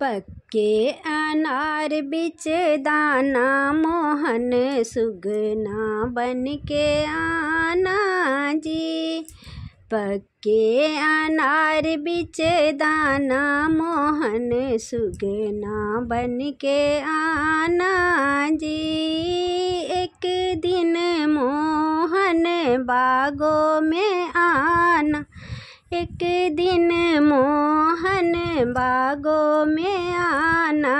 पक्के अनार बिच दाना मोहन सुगना बन के आना जी। पक्के अनार बिच दाना मोहन सुगना बन के आना जी। एक दिन मोहन बागों में आना, एक दिन मोहन बागों में आना।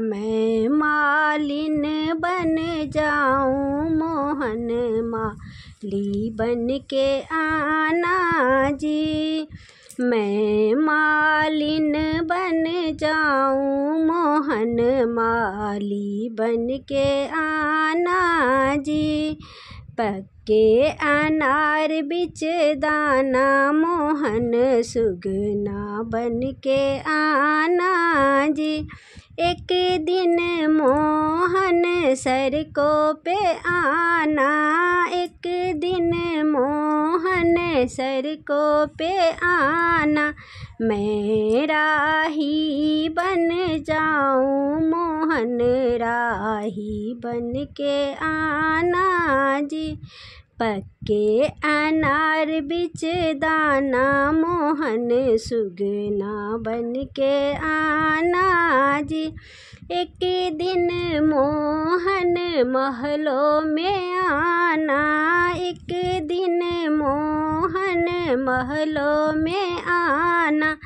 मैं मालिन बन जाऊं मोहन माली बन के आना जी। मैं मालिन बन जाऊं मोहन माली बन के आना जी। पक्के अनार बिच दाना मोहन सुगना बन के आना जी। एक दिन मोहन सड़कों पे आना, एक दिन मोहन सड़कों पे आना। मैं राही बन जाऊं मोहन राही बन के आना जी। पक्के अनार बिच दाना मोहन सुगना बन के आना जी। एक दिन मोहन महलों में आना, एक दिन मोहन महलों में आना।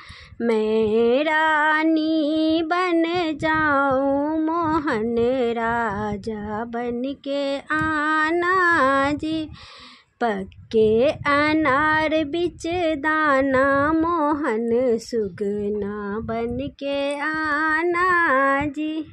मैं रानी बन जाऊं मोहन राजा बन के आना जी। पक्के अनार बिच दाना मोहन सुगना बन के आना जी।